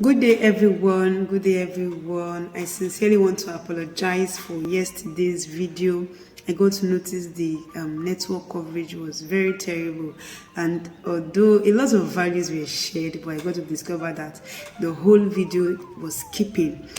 Good day, everyone. Good day, everyone. I sincerely want to apologize for yesterday's video. I got to notice the network coverage was very terrible, and although a lot of values were shared, but I got to discover that the whole video was skipping.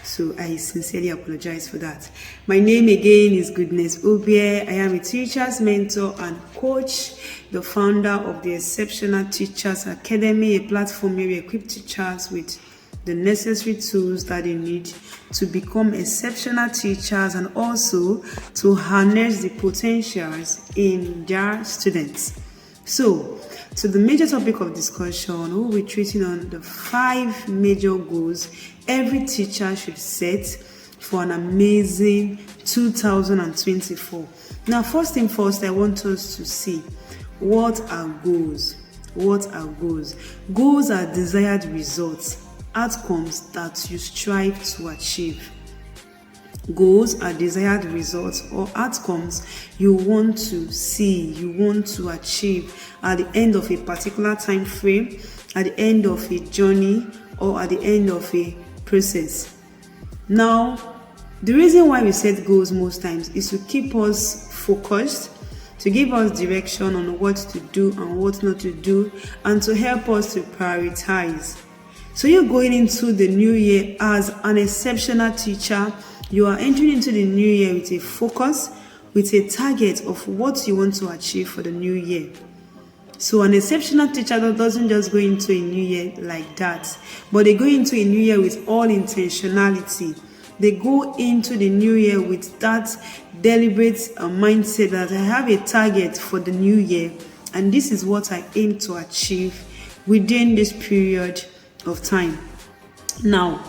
So I sincerely apologize for that. My name again is Goodness Obie. I am a teacher's mentor and coach, the founder of the Exceptional Teachers Academy, a platform where we equip teachers with the necessary tools that they need to become exceptional teachers and also to harness the potentials in their students. So, to the major topic of discussion, we'll be treating on the 5 major goals every teacher should set for an amazing 2024. Now, first thing first, I want us to see what are goals. What are goals? Goals are desired results, outcomes that you strive to achieve. Goals are desired results or outcomes you want to see, you want to achieve at the end of a particular time frame, at the end of a journey, or at the end of a process. Now, the reason why we set goals most times is to keep us focused, to give us direction on what to do and what not to do, and to help us to prioritize. So you're going into the new year as an exceptional teacher. You are entering into the new year with a focus, with a target of what you want to achieve for the new year. So an exceptional teacher doesn't just go into a new year like that, but they go into a new year with all intentionality. They go into the new year with that deliberate mindset that I have a target for the new year, and this is what I aim to achieve within this period of time. Now,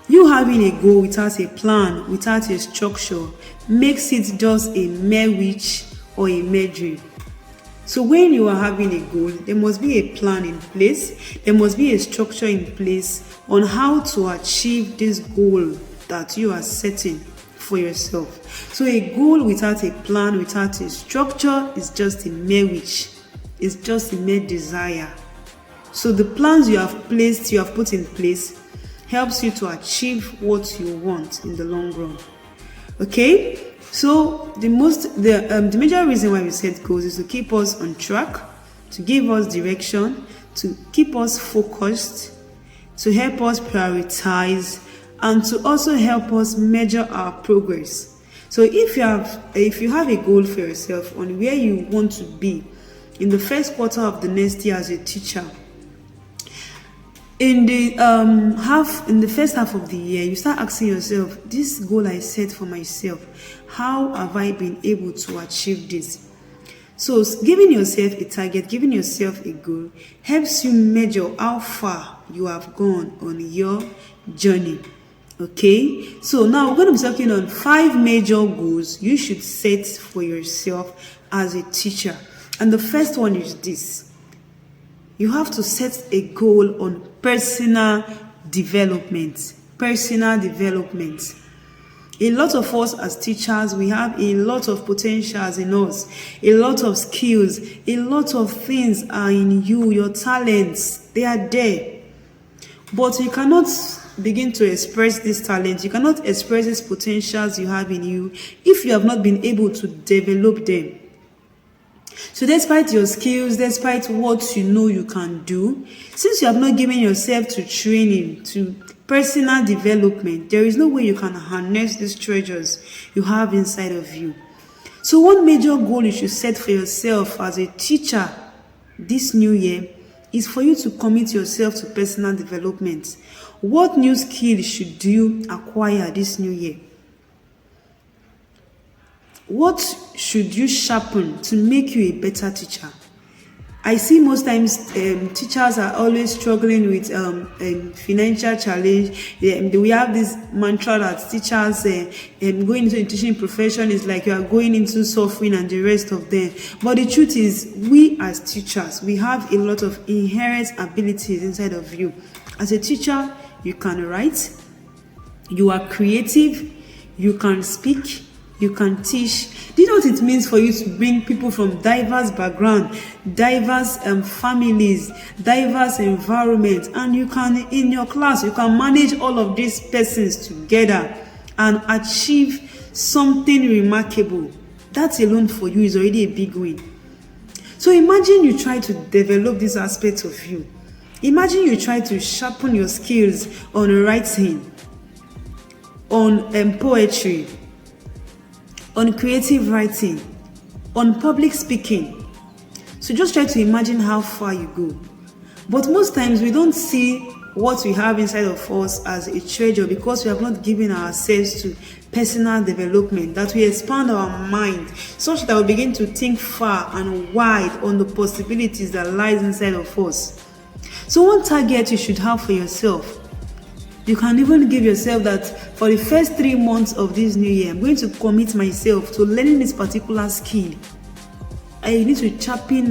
you having a goal without a plan, without a structure, makes it just a mere wish or a mere dream. So when you are having a goal, there must be a plan in place, there must be a structure in place on how to achieve this goal that you are setting for yourself. So a goal without a plan, without a structure is just a mere wish, it's just a mere desire. So the plans you have put in place helps you to achieve what you want in the long run. Okay? So the major reason why we set goals is to keep us on track, to give us direction, to keep us focused, to help us prioritize, and to also help us measure our progress. So if you have a goal for yourself on where you want to be in the first quarter of the next year as a teacher, in the first half of the year, you start asking yourself, this goal I set for myself, how have I been able to achieve this? So giving yourself a target, giving yourself a goal helps you measure how far you have gone on your journey. Okay, so now we're going to be talking on 5 major goals you should set for yourself as a teacher. And the first one is this: you have to set a goal on personal development. Personal development. A lot of us as teachers, we have a lot of potentials in us, a lot of skills, a lot of things are in you, your talents, they are there. But you cannot begin to express this talent, you cannot express these potentials you have in you if you have not been able to develop them. So despite your skills, despite what you know you can do, since you have not given yourself to training, to personal development, there is no way you can harness these treasures you have inside of you. So one major goal you should set for yourself as a teacher this new year is for you to commit yourself to personal development. What new skills should you acquire this new year? What should you sharpen to make you a better teacher? I see most times teachers are always struggling with financial challenge. We have this mantra that teachers going into the teaching profession is like you are going into suffering and the rest of them. But the truth is, we as teachers, we have a lot of inherent abilities inside of you. As a teacher, you can write, you are creative, you can speak, you can teach. Do you know what it means for you to bring people from diverse background, diverse families, diverse environments, and you can, in your class, you can manage all of these persons together and achieve something remarkable. That alone for you is already a big win. So imagine you try to develop this aspect of you. Imagine you try to sharpen your skills on writing, on poetry, on creative writing, on public speaking. So just try to imagine how far you go. But most times we don't see what we have inside of us as a treasure because we have not given ourselves to personal development, that we expand our mind such that we begin to think far and wide on the possibilities that lies inside of us. So one target you should have for yourself, you can even give yourself that for the first 3 months of this new year, I'm going to commit myself to learning this particular skill. I need to sharpen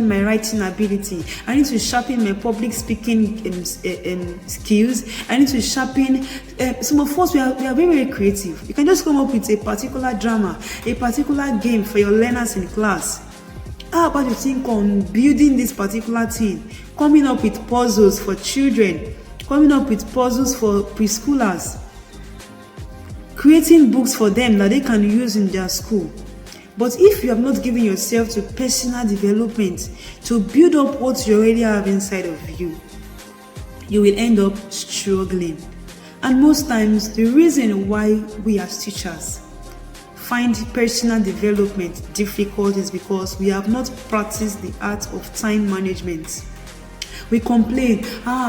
my writing ability. I need to sharpen my public speaking skills. I need to sharpen. Some of us we are very, very creative. You can just come up with a particular drama, a particular game for your learners in class. How about you think on building this particular thing, coming up with puzzles for children, coming up with puzzles for preschoolers, creating books for them that they can use in their school. But if you have not given yourself to personal development to build up what you already have inside of you, you will end up struggling. And most times, the reason why we as teachers find personal development difficult is because we have not practiced the art of time management. We complain,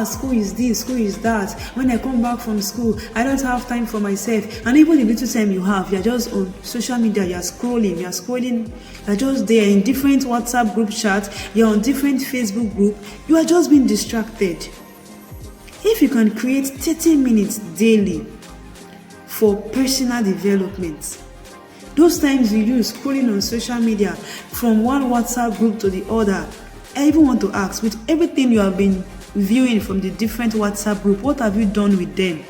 school is this, school is that. When I come back from school, I don't have time for myself. And even the little time you have, you're just on social media, you're just there in different WhatsApp group chat, you're on different Facebook group, you are just being distracted. If you can create 30 minutes daily for personal development, those times you use scrolling on social media from one WhatsApp group to the other, I even want to ask, with everything you have been viewing from the different WhatsApp group, what have you done with them?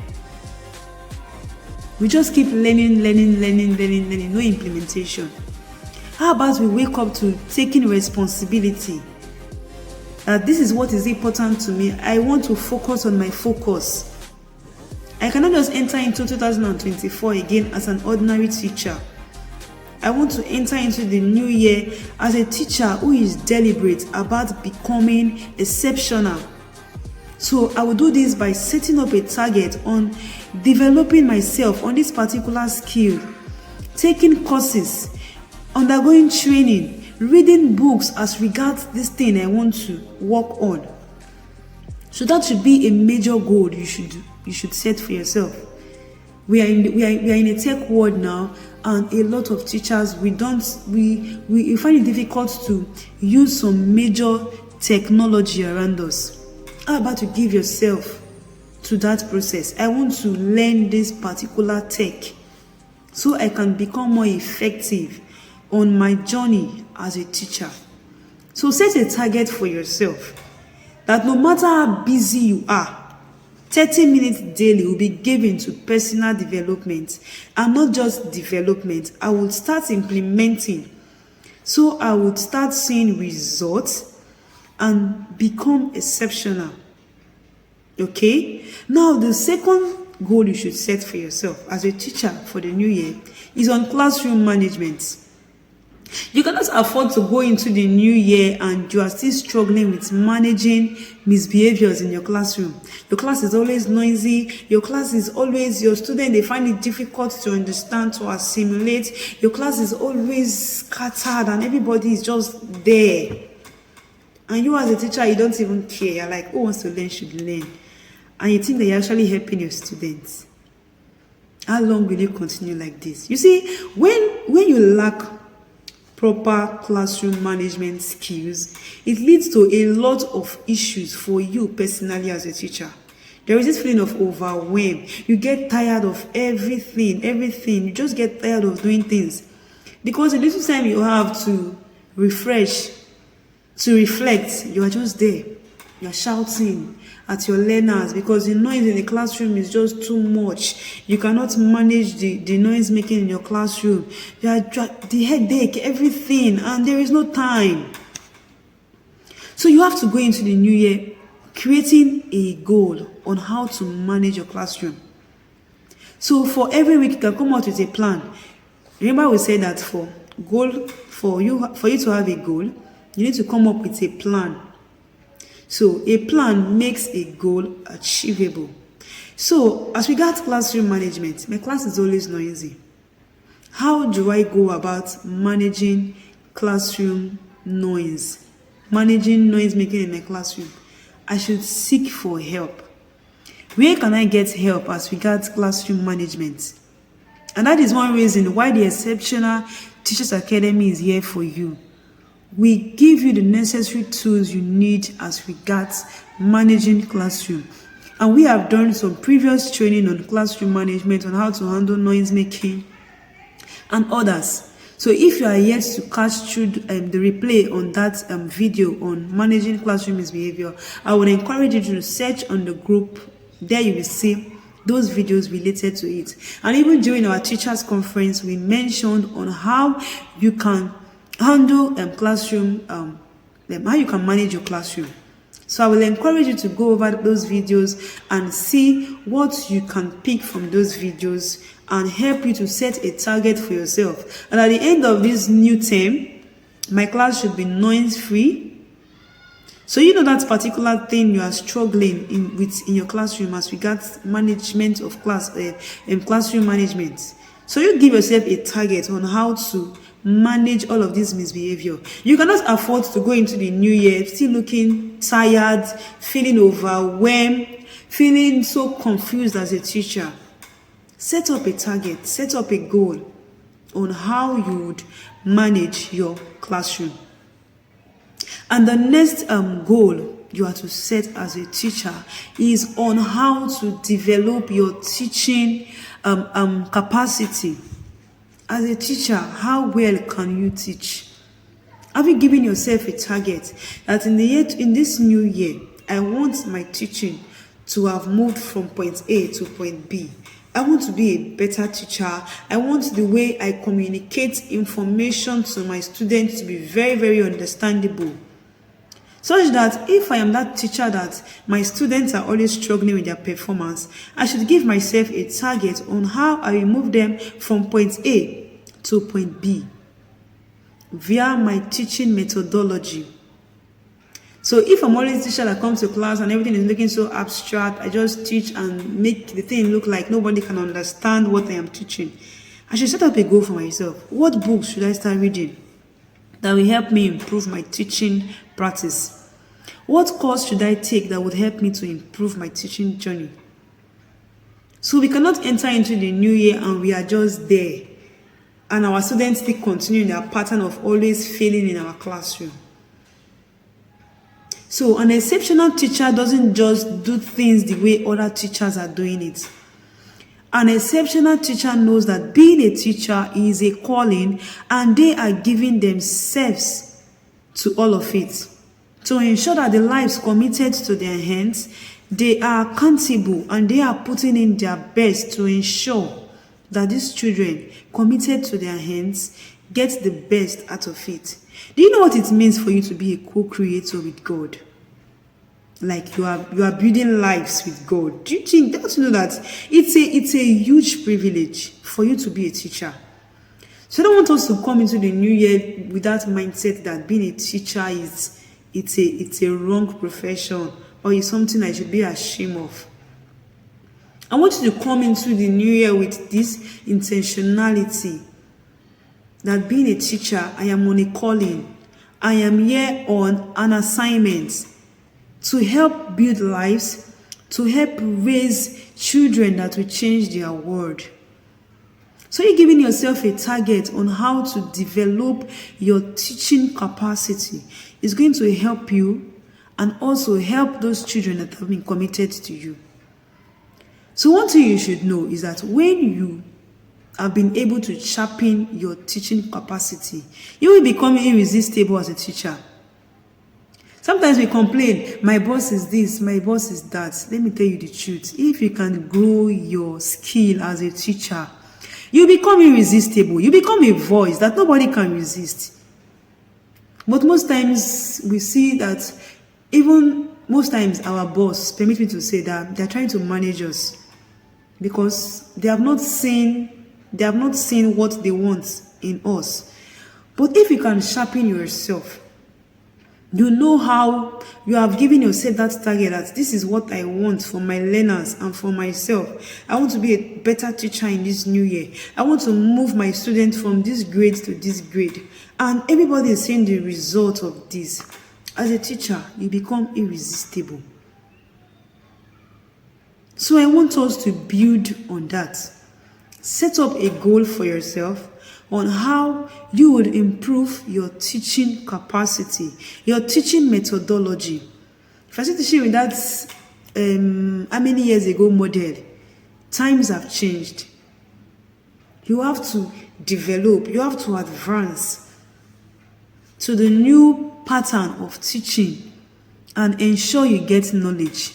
We just keep learning, no implementation. How about we wake up to taking responsibility? That this is what is important to me. I want to focus on my focus. I cannot just enter into 2024 again as an ordinary teacher. I want to enter into the new year as a teacher who is deliberate about becoming exceptional. So I will do this by setting up a target on developing myself on this particular skill, taking courses, undergoing training, reading books as regards this thing I want to work on. So that should be a major goal you should set for yourself. We are in a tech world now, and a lot of teachers we find it difficult to use some major technology around us. How about to give yourself to that process? I want to learn this particular tech so I can become more effective on my journey as a teacher. So set a target for yourself that no matter how busy you are, 30 minutes daily will be given to personal development, and not just development. I will start implementing. So I would start seeing results and become exceptional. Okay? Now, the second goal you should set for yourself as a teacher for the new year is on classroom management. You cannot afford to go into the new year and you are still struggling with managing misbehaviors in your classroom. Your class is always noisy. Your student, they find it difficult to understand, to assimilate. Your class is always scattered and everybody is just there. And you as a teacher, you don't even care. You're like, who wants to learn should learn. And you think that you're actually helping your students. How long will you continue like this? You see, when you lack proper classroom management skills, it leads to a lot of issues for you personally as a teacher. There is this feeling of overwhelm. You get tired of everything. You just get tired of doing things. Because the little time you have to refresh, to reflect, you are just there. You are shouting. at your learners, because the noise in the classroom is just too much. You cannot manage the noise making in your classroom. You are the headache, everything, and there is no time. So you have to go into the new year creating a goal on how to manage your classroom. So for every week, you can come out with a plan. Remember, we said that for you to have a goal, you need to come up with a plan. So a plan makes a goal achievable. So as regards classroom management, my class is always noisy. How do I go about managing classroom noise? Managing noise making in my classroom? I should seek for help. Where can I get help as regards classroom management? And that is one reason why the Exceptional Teachers Academy is here for you. We give you the necessary tools you need as regards managing classroom. And we have done some previous training on classroom management, on how to handle noise making and others. So if you are yet to catch through the replay on that video on managing classroom misbehavior, I would encourage you to search on the group. There you will see those videos related to it. And even during our teachers conference, we mentioned on how you can handle classroom, how you can manage your classroom. So I will encourage you to go over those videos and see what you can pick from those videos and help you to set a target for yourself. And at the end of this new term, my class should be noise free. So you know that particular thing you are struggling in your classroom as regards management of classroom management. So you give yourself a target on how to manage all of this misbehavior. You cannot afford to go into the new year still looking tired, feeling overwhelmed, feeling so confused as a teacher. Set up a target, set up a goal on how you would manage your classroom. And the next goal you are to set as a teacher is on how to develop your teaching capacity. As a teacher, how well can you teach? Have you given yourself a target that in this new year, I want my teaching to have moved from point A to point B? I want to be a better teacher. I want the way I communicate information to my students to be very, very understandable. Such that if I am that teacher that my students are always struggling with their performance, I should give myself a target on how I will move them from point A to point B via my teaching methodology. So if I'm always a teacher that comes to class and everything is looking so abstract, I just teach and make the thing look like nobody can understand what I am teaching, I should set up a goal for myself. What books should I start reading that will help me improve my teaching practice? What course should I take that would help me to improve my teaching journey? So we cannot enter into the new year and we are just there, and our students still continue in their pattern of always failing in our classroom. So an exceptional teacher doesn't just do things the way other teachers are doing it. An exceptional teacher knows that being a teacher is a calling, and they are giving themselves to all of it. To ensure that the lives committed to their hands, they are accountable and they are putting in their best to ensure that these children committed to their hands get the best out of it. Do you know what it means for you to be a co-creator with God? Like you are building lives with God. Don't you know that it's a huge privilege for you to be a teacher? So I don't want us to come into the new year with that mindset that being a teacher it's a wrong profession or is something I should be ashamed of. I want you to come into the new year with this intentionality that being a teacher, I am on a calling. I am here on an assignment to help build lives, to help raise children that will change their world. So you're giving yourself a target on how to develop your teaching capacity. It's going to help you and also help those children that have been committed to you. So one thing you should know is that when you have been able to sharpen your teaching capacity, you will become irresistible as a teacher. Sometimes we complain, my boss is this, my boss is that. Let me tell you the truth. If you can grow your skill as a teacher, you become irresistible. You become a voice that nobody can resist. But most times we see that most times our boss, permit me to say that, they're trying to manage us because they have not seen what they want in us. But if you can sharpen yourself, you know how you have given yourself that target, that this is what I want for my learners and for myself. I want to be a better teacher in this new year. I want to move my students from this grade to this grade. And everybody is seeing the result of this. As a teacher, you become irresistible. So I want us to build on that. Set up a goal for yourself on how you would improve your teaching capacity, your teaching methodology. If I say teaching with that how many years ago model, times have changed. You have to develop, you have to advance to the new pattern of teaching and ensure you get knowledge.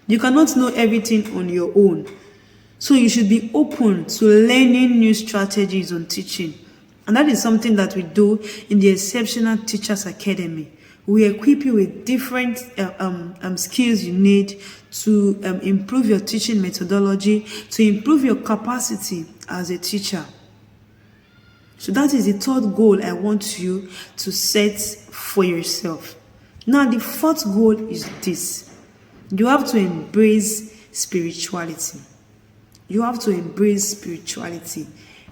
You cannot know everything on your own. So you should be open to learning new strategies on teaching. And that is something that we do in the Exceptional Teachers Academy. We equip you with different skills you need to improve your teaching methodology, to improve your capacity as a teacher. So that is the third goal I want you to set for yourself. Now, the fourth goal is this. You have to embrace spirituality. You have to embrace spirituality.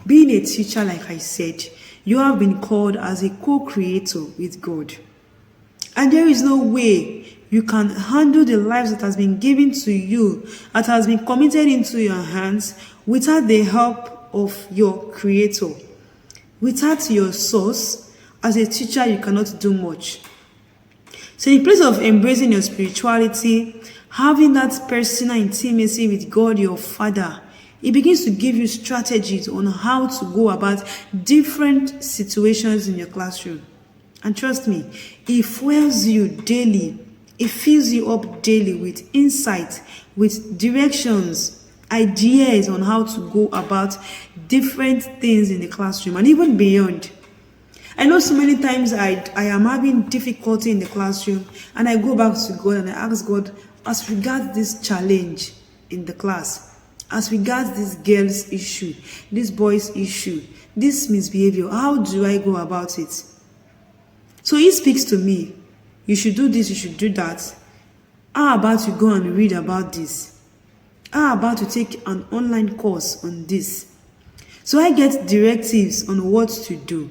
Being a teacher, like I said, you have been called as a co-creator with God. And there is no way you can handle the lives that has been given to you, that has been committed into your hands, without the help of your creator. Without your source, as a teacher, you cannot do much. So in the place of embracing your spirituality, having that personal intimacy with God, your Father, it begins to give you strategies on how to go about different situations in your classroom. And trust me, it fuels you daily. It fills you up daily with insight, with directions, ideas on how to go about different things in the classroom and even beyond. I know so many times I am having difficulty in the classroom and I go back to God and I ask God, as regards this challenge in the class, as regards this girl's issue, this boy's issue, this misbehavior, how do I go about it? So he speaks to me. You should do this, you should do that. How about you go and read about this? How about you take an online course on this? So I get directives on what to do.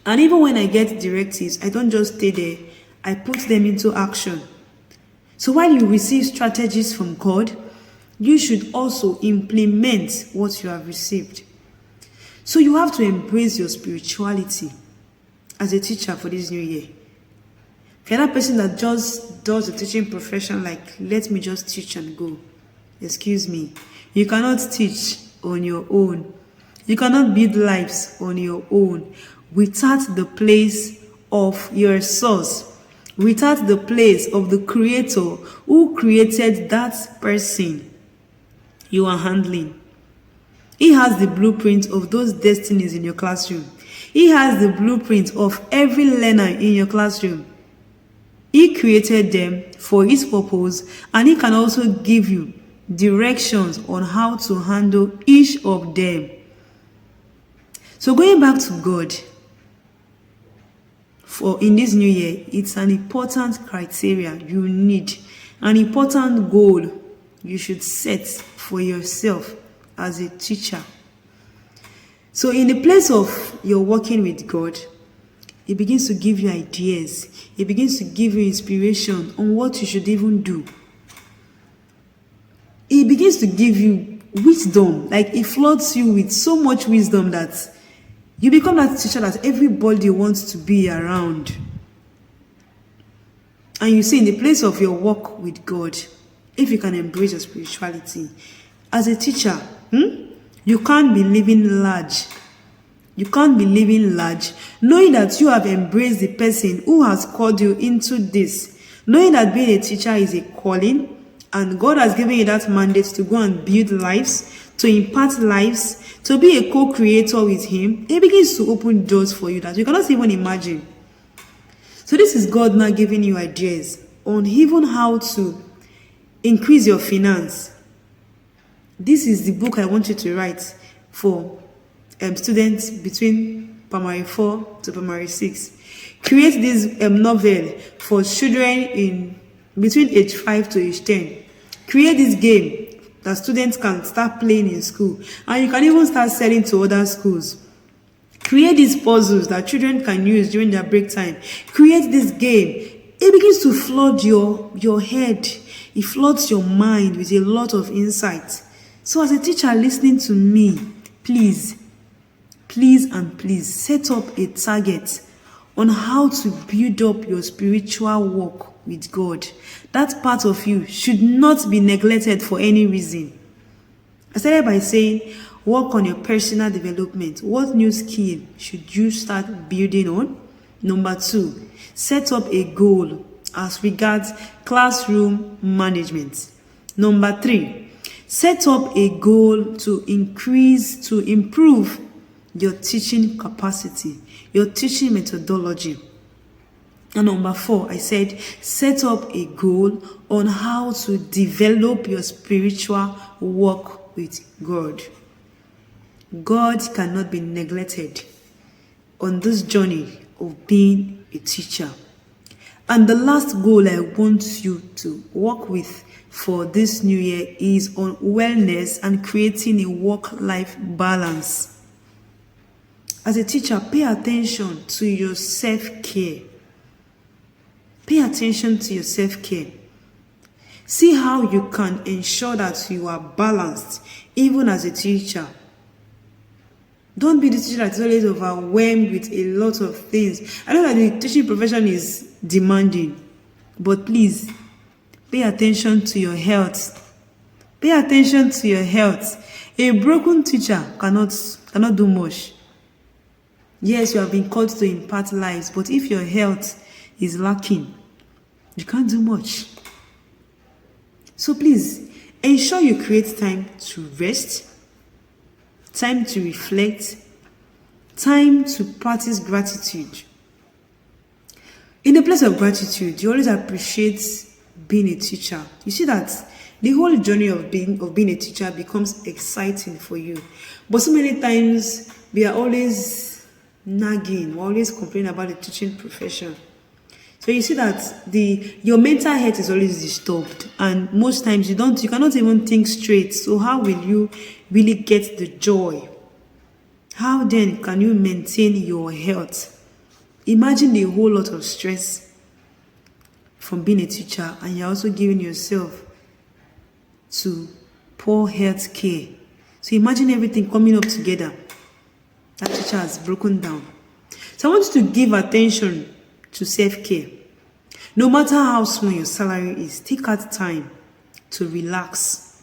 And even when I get directives, I don't just stay there. I put them into action. So while you receive strategies from God, you should also implement what you have received. So you have to embrace your spirituality as a teacher for this new year. If you're that person that just does the teaching profession, like, let me just teach and go, excuse me, you cannot teach on your own. You cannot build lives on your own without the place of your source, without the place of the creator who created that person you are handling. He has the blueprint of those destinies in your classroom. He has the blueprint of every learner in your classroom. He created them for his purpose, and he can also give you directions on how to handle each of them. So going back to God, for in this new year, it's an important criteria you need, an important goal you should set for yourself as a teacher. So in the place of your working with God, it begins to give you ideas. It begins to give you inspiration on what you should even do. It begins to give you wisdom. Like, it floods you with so much wisdom that you become that teacher that everybody wants to be around. And you see, in the place of your work with God, if you can embrace your spirituality, as a teacher, you can't be living large. You can't be living large, knowing that you have embraced the person who has called you into this, knowing that being a teacher is a calling, and God has given you that mandate to go and build lives, to impart lives, to be a co-creator with Him. It begins to open doors for you that you cannot even imagine. So this is God now giving you ideas on even how to increase your finance. This is the book I want you to write for students between primary 4 to primary 6. Create this novel for children in between age 5 to age 10. Create this game that students can start playing in school, and you can even start selling to other schools. Create these puzzles that children can use during their break time. Create this game. It begins to flood your head. It floods your mind with a lot of insight. So as a teacher listening to me, please set up a target on how to build up your spiritual walk with God. That part of you should not be neglected for any reason. I started by saying, work on your personal development. What new skill should you start building on? Number 2, set up a goal as regards classroom management. Number 3, set up a goal to improve your teaching capacity, your teaching methodology. And number 4, I said, set up a goal on how to develop your spiritual walk with God. God cannot be neglected on this journey of being a teacher. And the last goal I want you to work with for this new year is on wellness and creating a work-life balance. As a teacher, pay attention to your self-care. Pay attention to your self-care. See how you can ensure that you are balanced even as a teacher. Don't be the teacher that is always overwhelmed with a lot of things. I know that the teaching profession is demanding, but please, pay attention to your health. Pay attention to your health. A broken teacher cannot do much. Yes, you have been called to impart lives, but if your health is lacking, you can't do much. So please, ensure you create time to rest, time to reflect, time to practice gratitude. In the place of gratitude, you always appreciate being a teacher. You see that the whole journey of being a teacher becomes exciting for you. But so many times, we are always nagging, we're always complaining about the teaching profession. So you see that your mental health is always disturbed, and most times you cannot even think straight. So how will you really get the joy? How then can you maintain your health? Imagine a whole lot of stress from being a teacher, and you're also giving yourself to poor health care. So imagine everything coming up together. That teacher has broken down. So I want you to give attention to self-care. No matter how small your salary is, take out time to relax.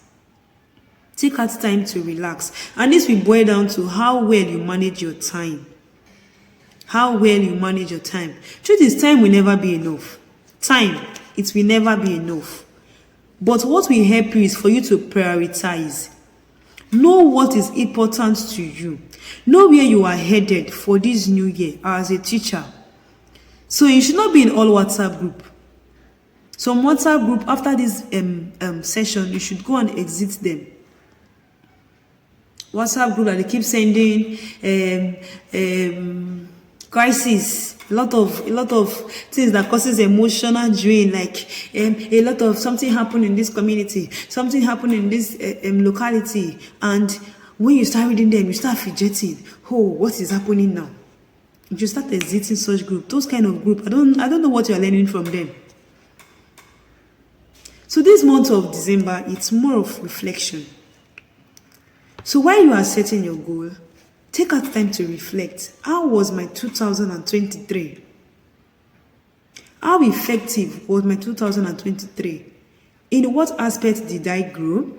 Take out time to relax. And this will boil down to how well you manage your time. How well you manage your time. Truth is, time will never be enough. Time, it will never be enough. But what will help you is for you to prioritize. Know what is important to you. Know where you are headed for this new year as a teacher. So you should not be in all WhatsApp group. Some WhatsApp group, after this session, you should go and exit them. WhatsApp group that they keep sending crisis, a lot of things that causes emotional drain, like a lot of something happened in this community, something happened in this locality, and when you start reading them, you start fidgeting. Oh, what is happening now? You just start exiting such group. Those kind of group, I don't know what you are learning from them. So this month of December, it's more of reflection. So while you are setting your goal, take out time to reflect. How was my 2023? How effective was my 2023? In what aspect did I grow?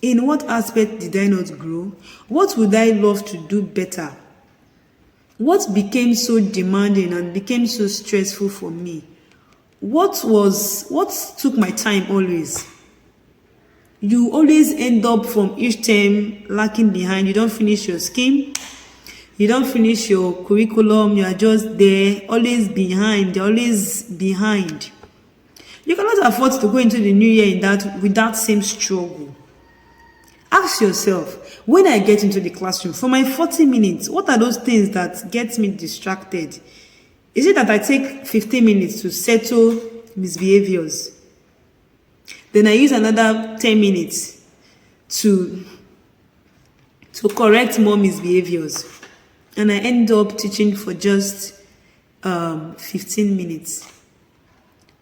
In what aspect did I not grow? What would I love to do better? What became so demanding and became so stressful for me? What took my time always? You always end up from each term lacking behind. You don't finish your scheme. You don't finish your curriculum. You are just there, always behind. You're always behind. You cannot afford to go into the new year with that same struggle. Ask yourself, when I get into the classroom, for my 40 minutes, what are those things that get me distracted? Is it that I take 15 minutes to settle misbehaviors? Then I use another 10 minutes to correct more misbehaviors. And I end up teaching for just 15 minutes.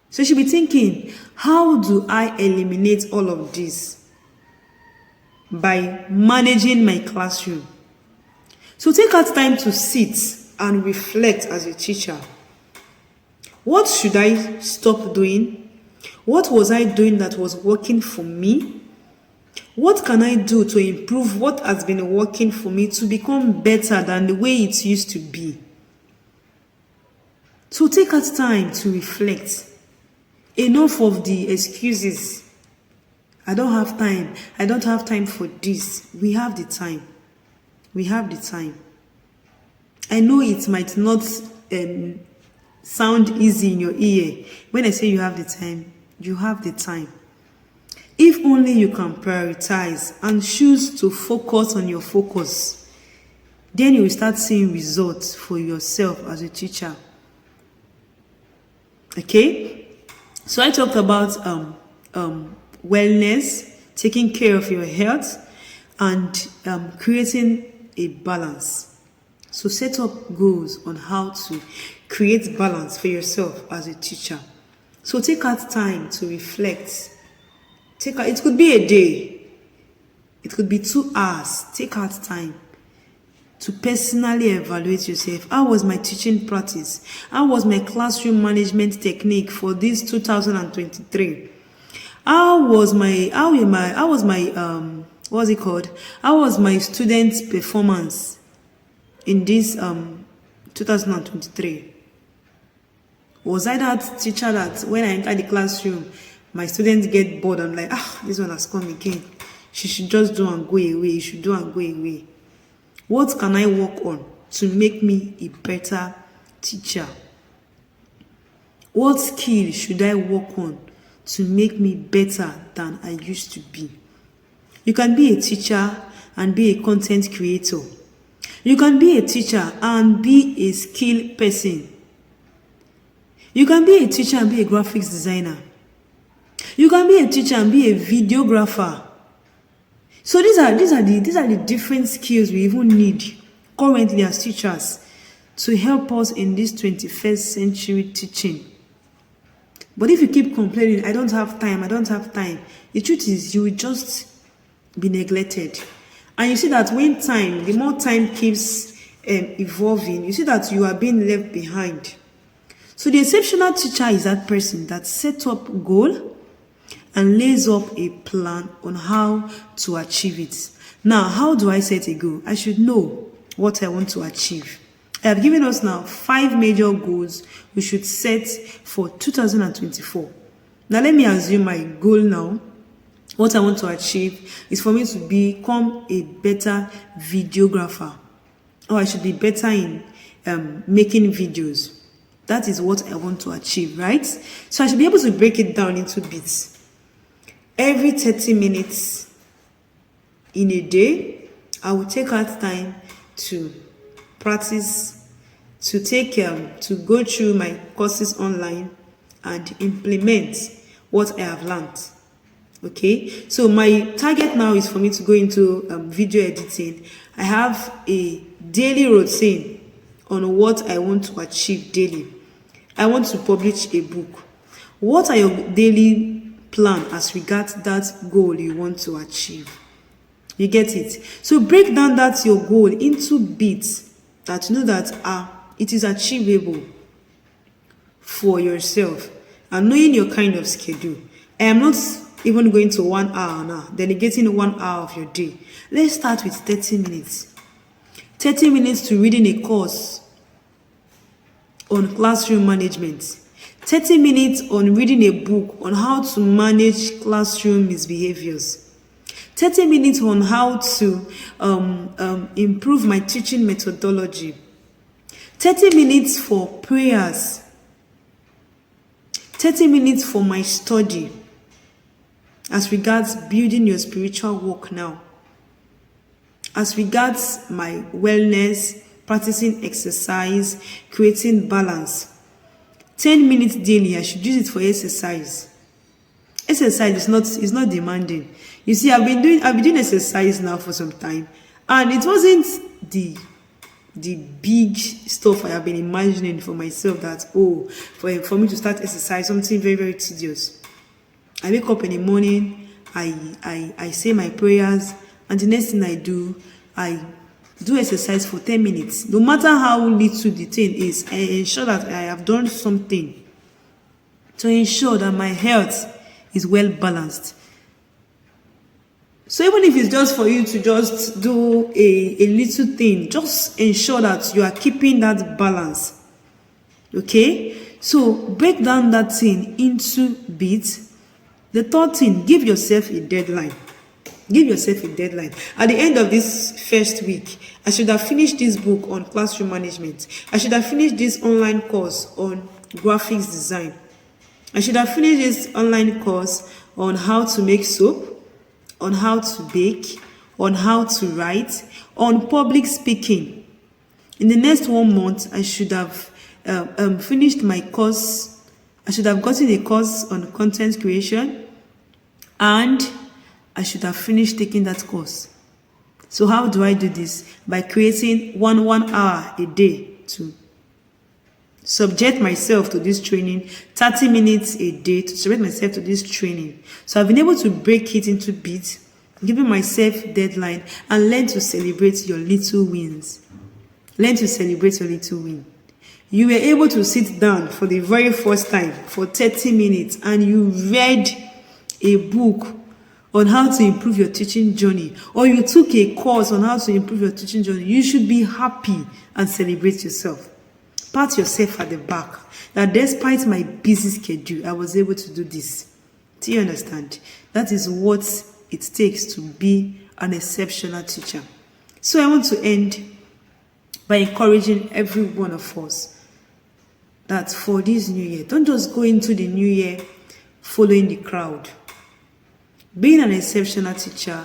So you should be thinking, how do I eliminate all of this? By managing my classroom. So take out time to sit and reflect as a teacher. What should I stop doing? What was I doing that was working for me? What can I do to improve what has been working for me to become better than the way it used to be? So take out time to reflect. Enough of the excuses. I don't have time. I don't have time for this. We have the time. We have the time. I know it might not sound easy in your ear. When I say you have the time, you have the time. If only you can prioritize and choose to focus on your focus, then you will start seeing results for yourself as a teacher. Okay? So I talked about wellness, taking care of your health, and creating a balance. So set up goals on how to create balance for yourself as a teacher. So take out time to reflect. It could be a day. It could be 2 hours. Take out time to personally evaluate yourself. How was my teaching practice? How was my classroom management technique for this 2023? How was my students' performance in this 2023? Was I that teacher that when I enter the classroom, my students get bored? I'm like, this one has come again. She should just do and go away. You should do and go away. What can I work on to make me a better teacher? What skill should I work on to make me better than I used to be? You can be a teacher and be a content creator. You can be a teacher and be a skilled person. You can be a teacher and be a graphics designer. You can be a teacher and be a videographer. So these are the different skills we even need currently as teachers to help us in this 21st century teaching. But if you keep complaining, I don't have time, the truth is you will just be neglected. And you see that the more time keeps evolving, you see that you are being left behind. So the exceptional teacher is that person that sets up a goal and lays up a plan on how to achieve it. Now, how do I set a goal? I should know what I want to achieve. I have given us now 5 major goals we should set for 2024. Now, let me assume my goal now, what I want to achieve, is for me to become a better videographer. Or I should be better in making videos. That is what I want to achieve, right? So I should be able to break it down into bits. Every 30 minutes in a day, I will take out time to practice, to go through my courses online and implement what I have learned. Okay, so my target now is for me to go into video editing. I have a daily routine on what I want to achieve daily. I want to publish a book. What are your daily plan as regards that goal you want to achieve? You get it? So break down that your goal into bits that you know that it is achievable for yourself. And knowing your kind of schedule. I am not even going to 1 hour now, delegating 1 hour of your day. Let's start with 30 minutes. 30 minutes to reading a course on classroom management, 30 minutes on reading a book on how to manage classroom misbehaviors, 30 minutes on how to improve my teaching methodology, 30 minutes for prayers, 30 minutes for my study as regards building your spiritual work now, as regards my wellness, practicing exercise, creating balance. 10 minutes daily, I should use it for exercise. Exercise is not demanding. You see, I've been doing exercise now for some time, and it wasn't the big stuff I have been imagining for myself that for me to start exercise, something very, very tedious. I wake up in the morning, I say my prayers, and the next thing I do exercise for 10 minutes. No matter how little the thing is, I ensure that I have done something to ensure that my health is well balanced. So even if it's just for you to just do a little thing, just ensure that you are keeping that balance. Okay? So break down that thing into bits. The third thing, give yourself a deadline. Give yourself a deadline. At the end of this first week, I should have finished this book on classroom management. I should have finished this online course on graphics design. I should have finished this online course on how to make soap, on how to bake, on how to write, on public speaking. In the next 1 month, I should have finished my course. I should have gotten a course on content creation, and I should have finished taking that course. So how do I do this? By creating one hour a day to subject myself to this training, 30 minutes a day to subject myself to this training. So I've been able to break it into bits, giving myself deadline, and learn to celebrate your little wins. Learn to celebrate your little win. You were able to sit down for the very first time for 30 minutes and you read a book on how to improve your teaching journey, or you took a course on how to improve your teaching journey. You should be happy and celebrate yourself. Pat yourself at the back that despite my busy schedule, I was able to do this. Do you understand? That is what it takes to be an exceptional teacher. So I want to end by encouraging every one of us that for this new year, don't just go into the new year following the crowd. Being an exceptional teacher,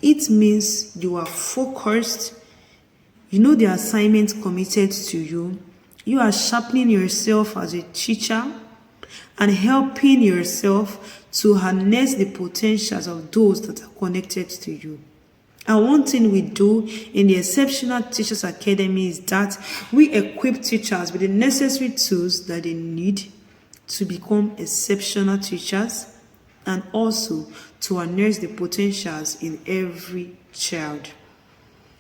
it means you are focused, you know the assignment committed to you, you are sharpening yourself as a teacher and helping yourself to harness the potentials of those that are connected to you. And one thing we do in the Exceptional Teachers Academy is that we equip teachers with the necessary tools that they need to become exceptional teachers, and also to harness the potentials in every child.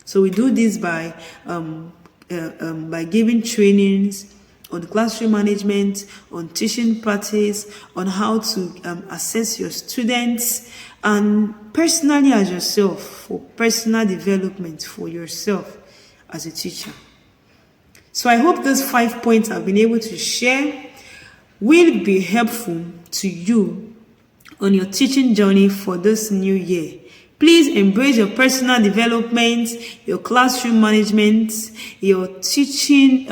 So we do this by giving trainings on classroom management, on teaching practice, on how to assess your students, and personally as yourself, for personal development for yourself as a teacher. So I hope those 5 points I've been able to share will be helpful to you on your teaching journey for this new year. Please embrace your personal development, your classroom management, your teaching,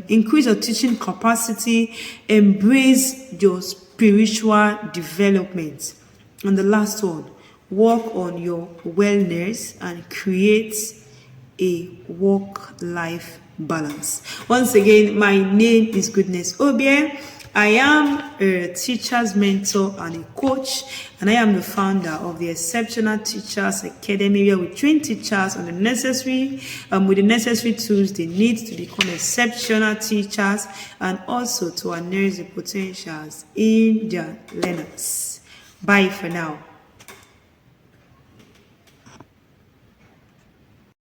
increase your teaching capacity, embrace your spiritual development. And the last one, work on your wellness and create a work-life balance. Once again, my name is Goodness Obie. I am a teacher's mentor and a coach, and I am the founder of the Exceptional Teachers Academy, where we train teachers on the necessary, with the necessary tools they need to become exceptional teachers, and also to harness the potentials in their learners. Bye for now.